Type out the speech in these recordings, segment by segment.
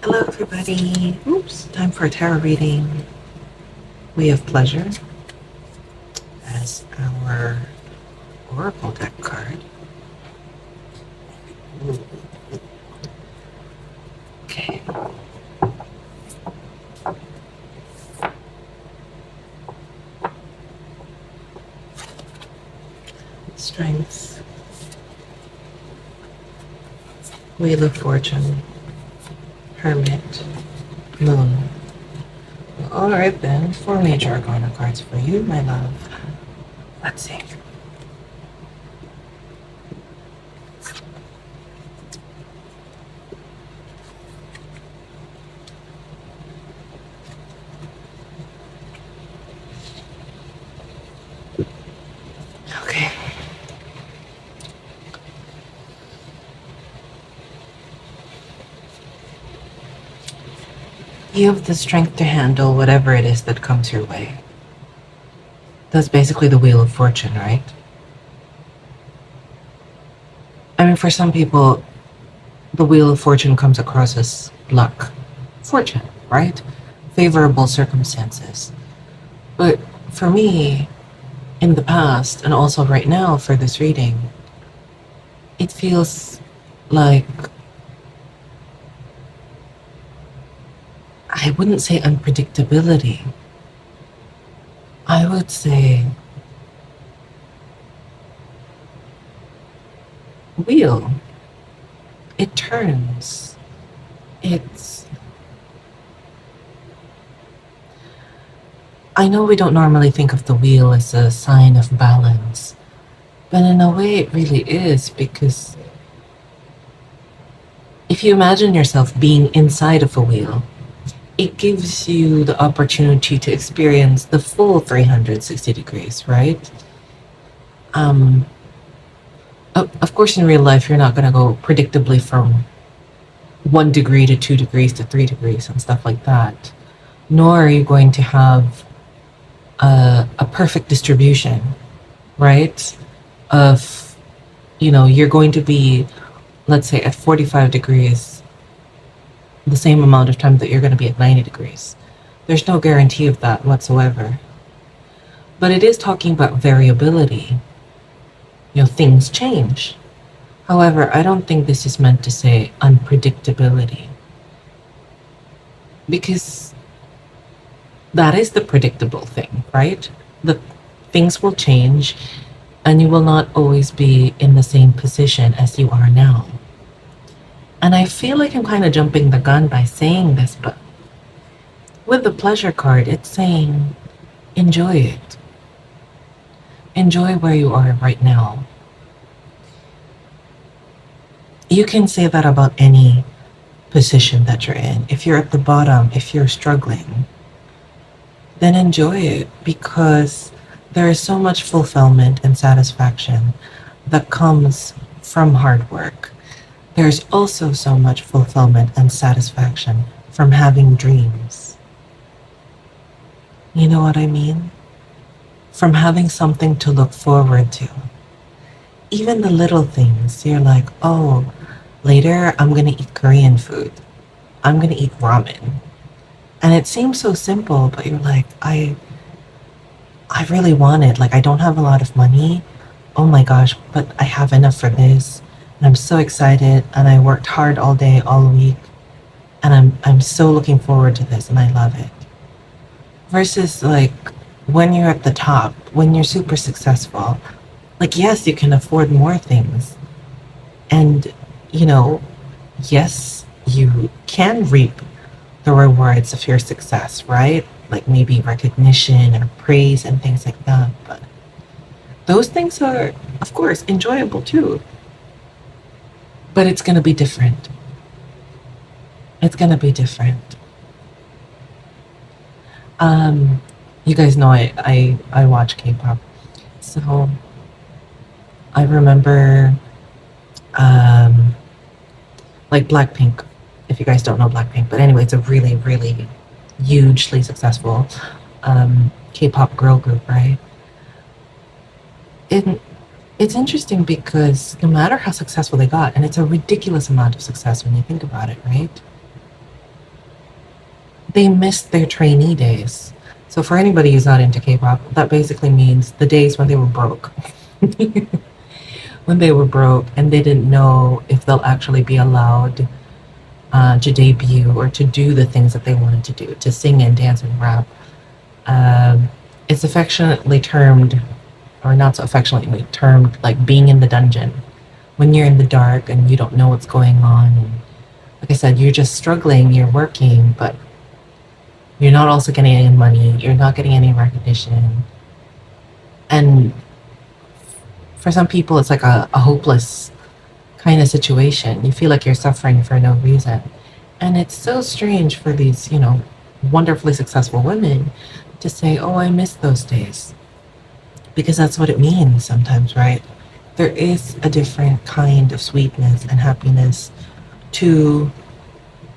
Hello, everybody. Oops, time for a tarot reading. We have pleasure as our oracle deck card. Okay. Strength, Wheel of Fortune, Hermit, Moon. All right, then. 4 major arcana cards for you, my love. Let's see. Okay. You have the strength to handle whatever it is that comes your way. That's basically the Wheel of Fortune, right? I mean, for some people, the Wheel of Fortune comes across as luck, fortune, right? Favorable circumstances. But for me, in the past, and also right now for this reading, it feels like, I wouldn't say unpredictability. I would say wheel. It turns. It's. I know we don't normally think of the wheel as a sign of balance, but in a way it really is, because if you imagine yourself being inside of a wheel, it gives you the opportunity to experience the full 360 degrees, right? Of course, in real life, you're not going to go predictably from 1 degree to 2 degrees to 3 degrees and stuff like that. Nor are you going to have a perfect distribution, right? Of, you're going to be, let's say, at 45 degrees the same amount of time that you're going to be at 90 degrees. There's no guarantee of that whatsoever. But it is talking about variability. Things change. However, I don't think this is meant to say unpredictability, because that is the predictable thing, right? The things will change and you will not always be in the same position as you are now. And I feel like I'm kind of jumping the gun by saying this, but with the pleasure card, it's saying enjoy it. Enjoy where you are right now. You can say that about any position that you're in. If you're at the bottom, if you're struggling, then enjoy it, because there is so much fulfillment and satisfaction that comes from hard work. There's also so much fulfillment and satisfaction from having dreams. You know what I mean? From having something to look forward to. Even the little things, you're like, oh, later I'm gonna eat Korean food. I'm gonna eat ramen. And it seems so simple, but you're like, I really want it. Like, I don't have a lot of money. Oh my gosh, but I have enough for this. And I'm so excited, and I worked hard all day, all week. And I'm so looking forward to this, and I love it. Versus like when you're at the top, when you're super successful, like, yes, you can afford more things. And, yes, you can reap the rewards of your success, right? Like maybe recognition or praise and things like that. But those things are, of course, enjoyable too. But it's going to be different. It's going to be different. You guys know I watch K-pop. So I remember like Blackpink, if you guys don't know Blackpink. But anyway, it's a really, really hugely successful K-pop girl group, right? It's interesting because no matter how successful they got, and it's a ridiculous amount of success when you think about it, right? they missed their trainee days. So for anybody who's not into K-pop, that basically means the days when they were broke. When they were broke and they didn't know if they'll actually be allowed to debut or to do the things that they wanted to do, to sing and dance and rap. Um, it's affectionately termed, or not so affectionately termed, like being in the dungeon. When you're in the dark and you don't know what's going on, and like I said, you're just struggling, you're working, but you're not also getting any money, you're not getting any recognition. And for some people, it's like a hopeless kind of situation. You feel like you're suffering for no reason. And it's so strange for these, wonderfully successful women to say, oh, I miss those days. Because that's what it means sometimes, right? There is a different kind of sweetness and happiness to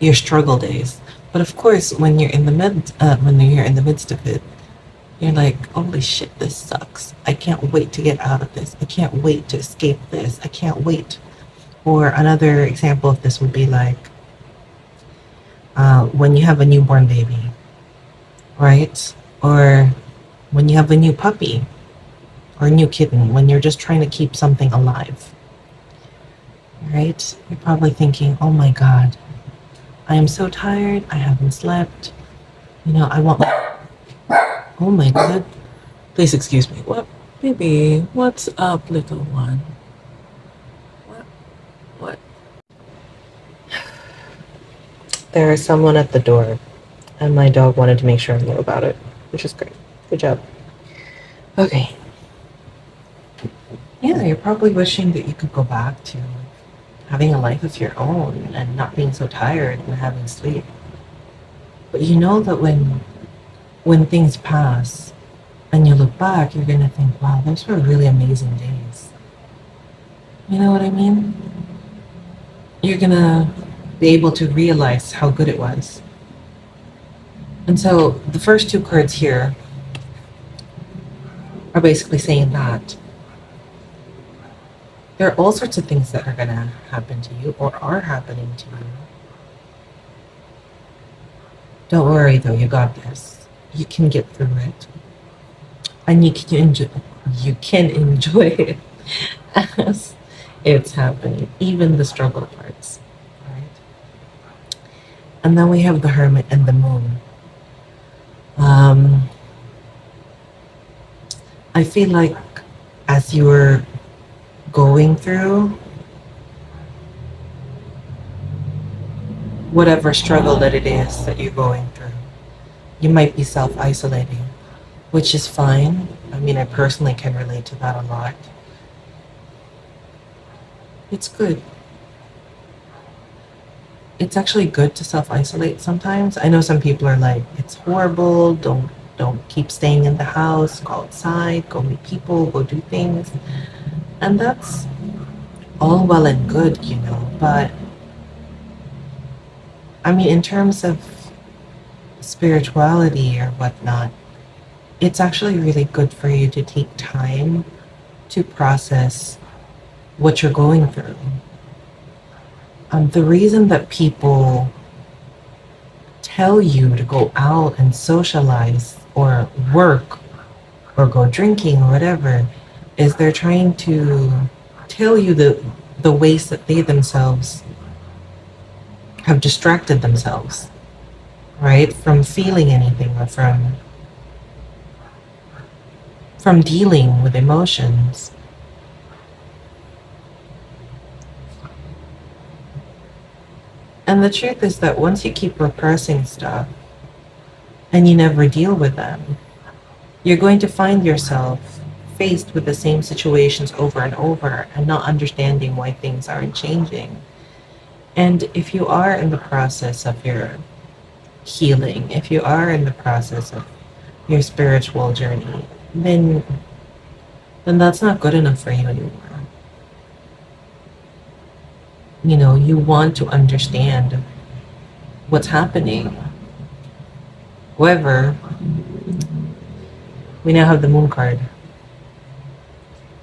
your struggle days. But of course, when you're in the midst of it, you're like, holy shit, this sucks. I can't wait to get out of this. I can't wait to escape this. I can't wait. Or another example of this would be like when you have a newborn baby, right? Or when you have a new puppy or a new kitten, when you're just trying to keep something alive, right? You're probably thinking, oh my God, I am so tired. I haven't slept. I want, oh my God. Please excuse me. What, baby? What's up, little one? What? What? There is someone at the door, and my dog wanted to make sure I knew about it, which is great. Good job. Okay. Yeah, you're probably wishing that you could go back to having a life of your own and not being so tired and having sleep. But you know that when things pass and you look back, you're gonna think, wow, those were really amazing days. You know what I mean? You're gonna be able to realize how good it was. And so the first two cards here are basically saying that there are all sorts of things that are gonna happen to you or are happening to you. Don't worry though, you got this. You can get through it. And you can enjoy it as it's happening, even the struggle parts. Right? And then we have the Hermit and the Moon. Um, I feel like as you're going through whatever struggle that it is that you're going through, you might be self isolating, which is fine. I mean, I personally can relate to that a lot. It's good. It's actually good to self isolate sometimes. I know some people are like, it's horrible, don't keep staying in the house, go outside, go meet people, go do things. And that's all well and good, but I mean, in terms of spirituality or whatnot, it's actually really good for you to take time to process what you're going through. The reason that people tell you to go out and socialize or work or go drinking or whatever is they're trying to tell you the ways that they themselves have distracted themselves, right, from feeling anything or from dealing with emotions. And the truth is that once you keep repressing stuff and you never deal with them, you're going to find yourself faced with the same situations over and over and not understanding why things aren't changing. And if you are in the process of your healing, if you are in the process of your spiritual journey, then that's not good enough for you anymore. You want to understand what's happening. However, we now have the Moon card.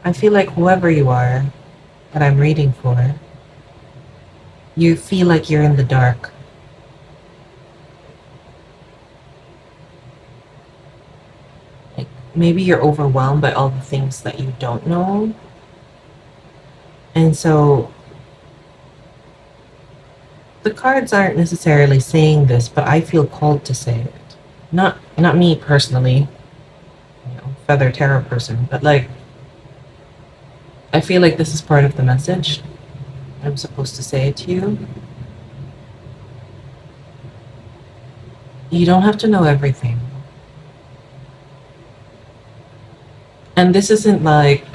I feel like whoever you are that I'm reading for, you feel like you're in the dark. maybe you're overwhelmed by all the things that you don't know. And so the cards aren't necessarily saying this, but I feel called to say it. Not me personally, feather tarot person, but like I feel like this is part of the message. I'm supposed to say it to you. You don't have to know everything. And this isn't like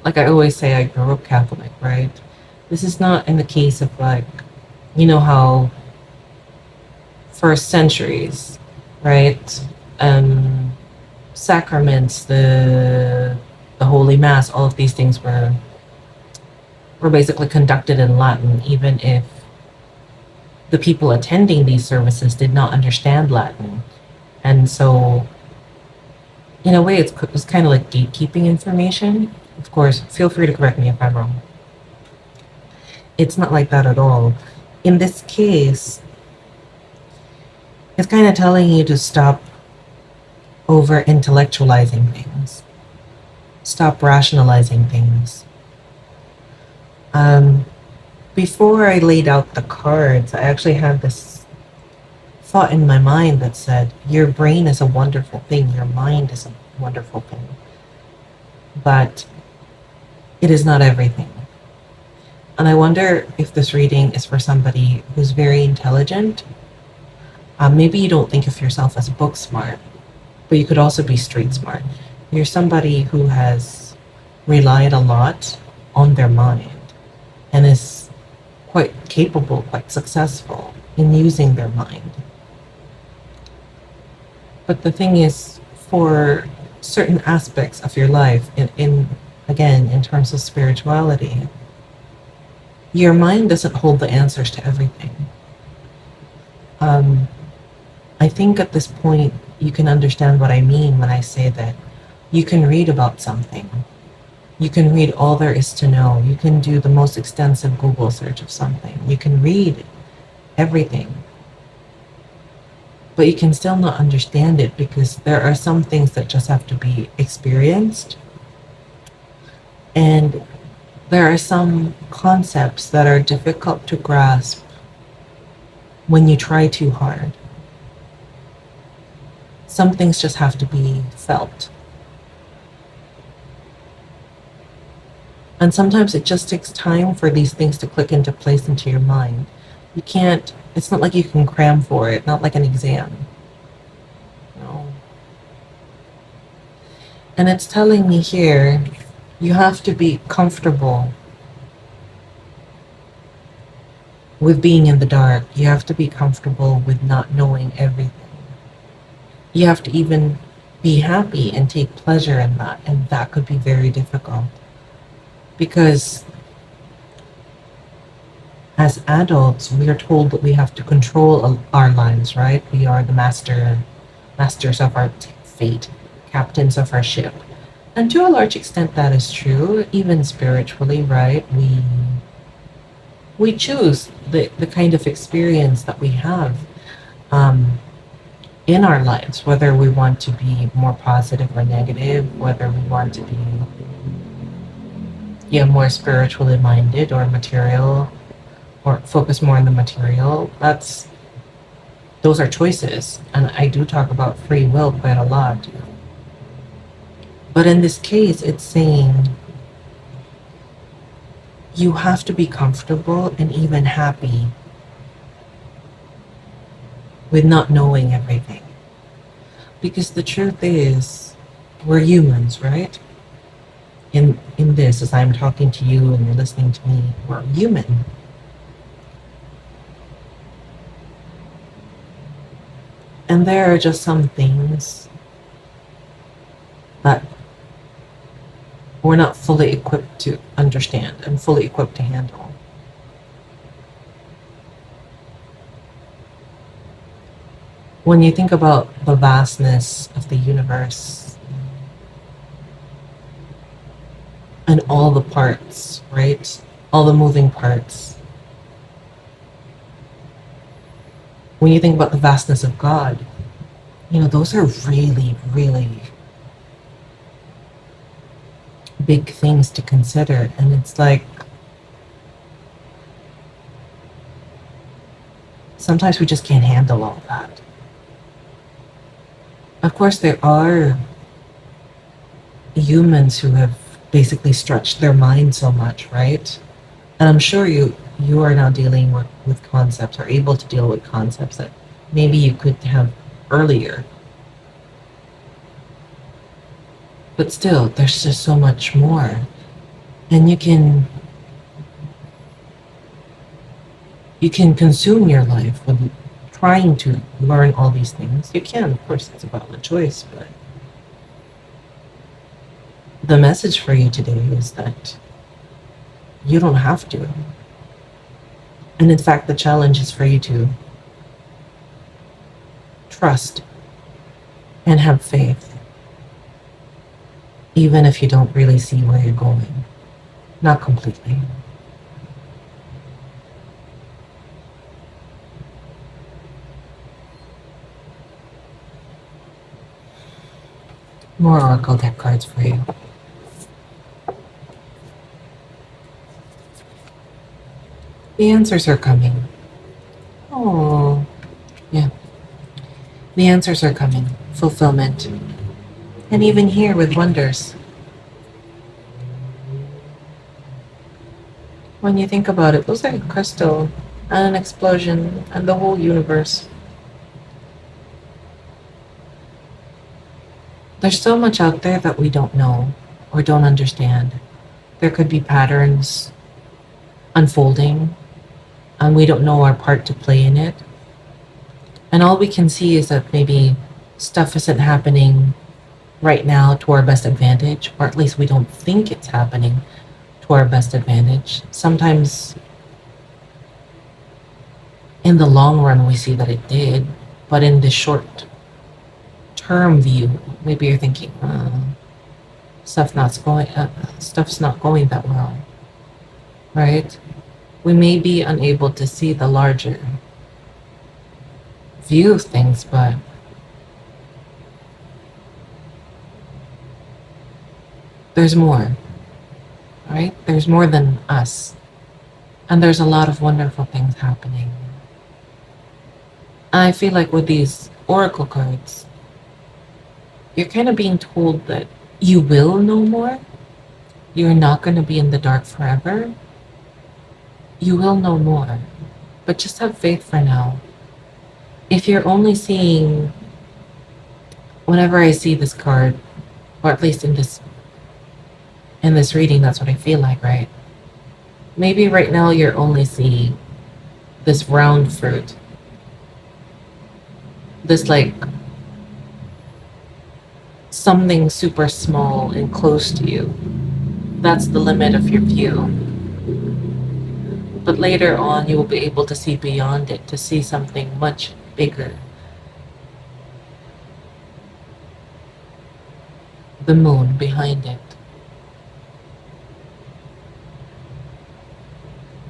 I always say, I grew up Catholic, right? This is not in the case of like, you know how for centuries, right? Sacraments, the Holy Mass, all of these things were basically conducted in Latin, even if the people attending these services did not understand Latin. And so, in a way, it's kind of like gatekeeping information. Of course, feel free to correct me if I'm wrong. It's not like that at all. In this case, it's kind of telling you to stop over intellectualizing things, stop rationalizing things. Before I laid out the cards, I actually had this thought in my mind that said, your brain is a wonderful thing, your mind is a wonderful thing, but it is not everything. And I wonder if this reading is for somebody who's very intelligent. Maybe you don't think of yourself as book smart, but you could also be street smart. You're somebody who has relied a lot on their mind and is quite capable, quite successful in using their mind. But the thing is, for certain aspects of your life, again, in terms of spirituality, your mind doesn't hold the answers to everything. I think at this point, you can understand what I mean when I say that you can read about something. You can read all there is to know. You can do the most extensive Google search of something. You can read everything. But you can still not understand it because there are some things that just have to be experienced. And there are some concepts that are difficult to grasp when you try too hard. Some things just have to be felt. And sometimes it just takes time for these things to click into place into your mind. You can't, it's not like you can cram for it, not like an exam. No. And it's telling me here, you have to be comfortable with being in the dark. You have to be comfortable with not knowing everything. You have to even be happy and take pleasure in that, and that could be very difficult. Because as adults, we are told that we have to control our lives, right? We are the masters of our fate, captains of our ship. And to a large extent, that is true, even spiritually, right? We choose the kind of experience that we have in our lives, whether we want to be more positive or negative, whether we want to be more spiritually minded or material, or focus more on the material. Those are choices, and I do talk about free will quite a lot. But in this case, it's saying you have to be comfortable and even happy with not knowing everything. Because the truth is, we're humans, right? In this, as I'm talking to you and you're listening to me, we're human. And there are just some things that we're not fully equipped to understand and fully equipped to handle. When you think about the vastness of the universe and all the parts, right? All the moving parts. When you think about the vastness of God, those are really, really big things to consider. And it's like sometimes we just can't handle all that. Of course, there are humans who have basically stretched their mind so much, right? And I'm sure you are now dealing with concepts or able to deal with concepts that maybe you could have earlier. But still, there's just so much more. And you can consume your life with trying to learn all these things. You can, of course, it's about the choice, but the message for you today is that you don't have to. And in fact, the challenge is for you to trust and have faith, even if you don't really see where you're going. Not completely. More Oracle deck cards for you. The answers are coming. Oh, yeah. The answers are coming. Fulfillment. And even here with wonders. When you think about it, looks like a crystal and an explosion and the whole universe. There's so much out there that we don't know or don't understand. There could be patterns unfolding, and we don't know our part to play in it. And all we can see is that maybe stuff isn't happening right now to our best advantage, or at least we don't think it's happening to our best advantage. Sometimes in the long run, we see that it did, but in the short term view, maybe you're thinking, stuff's not going that well, right? We may be unable to see the larger view of things, but there's more, right? There's more than us. And there's a lot of wonderful things happening. I feel like with these oracle cards, you're kind of being told that you will know more. You're not going to be in the dark forever. You will know more, but just have faith for now. If you're only seeing, whenever I see this card, or at least in this reading, that's what I feel like, right? Maybe right now you're only seeing this round fruit, this like something super small and close to you. That's the limit of your view. But later on, you will be able to see beyond it, to see something much bigger. The moon behind it.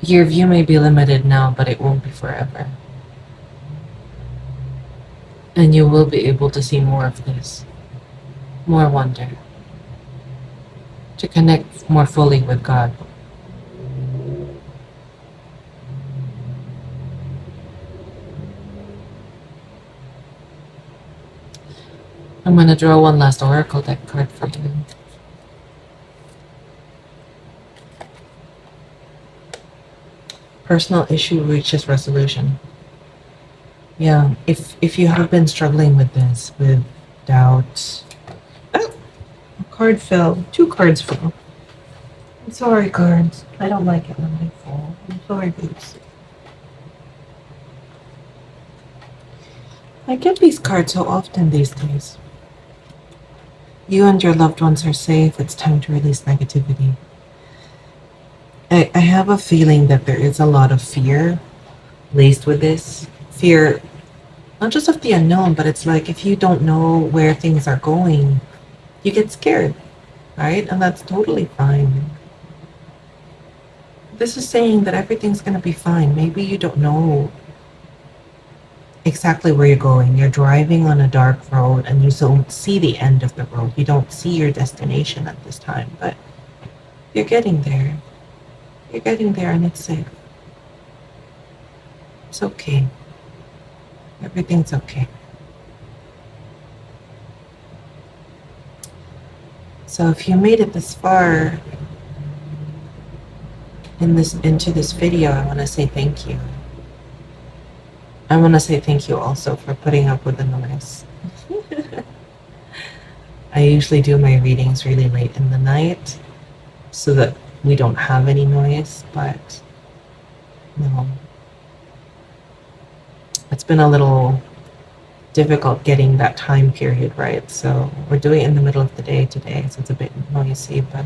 Your view may be limited now, but it won't be forever. And you will be able to see more of this, more wonder, to connect more fully with God. I'm going to draw one last oracle deck card for you. Personal issue reaches resolution. Yeah, if you have been struggling with this, with doubt. Oh, a card fell. 2 cards fell. I'm sorry, cards. I don't like it when they fall. I'm sorry, boots. I get these cards so often these days. You and your loved ones are safe. It's time to release negativity. I have a feeling that there is a lot of fear laced with this. Fear, not just of the unknown, but it's like if you don't know where things are going, you get scared, right? And that's totally fine. This is saying that everything's going to be fine. Maybe you don't know exactly where you're going. You're driving on a dark road and you don't see the end of the road. You don't see your destination at this time, but You're getting there. You're getting there and it's safe. It's okay. Everything's okay. So if you made it this far into this video, I want to say thank you. I want to say thank you also for putting up with the noise. I usually do my readings really late in the night so that we don't have any noise, but no. It's been a little difficult getting that time period right, so we're doing it in the middle of the day today, so it's a bit noisy, but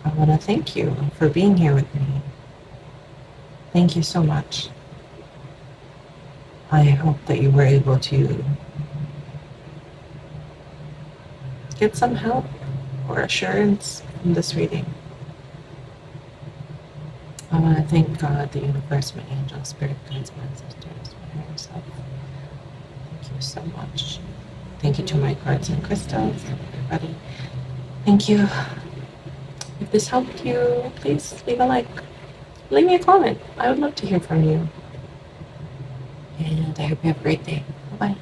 I want to thank you for being here with me. Thank you so much. I hope that you were able to get some help or assurance from this reading. I want to thank God, the universe, my angels, spirit guides, my ancestors, my higher self. Thank you so much. Thank you to my cards and crystals, everybody. Thank you. If this helped you, please leave a like. Leave me a comment. I would love to hear from you. And I hope you have a great day. Bye-bye.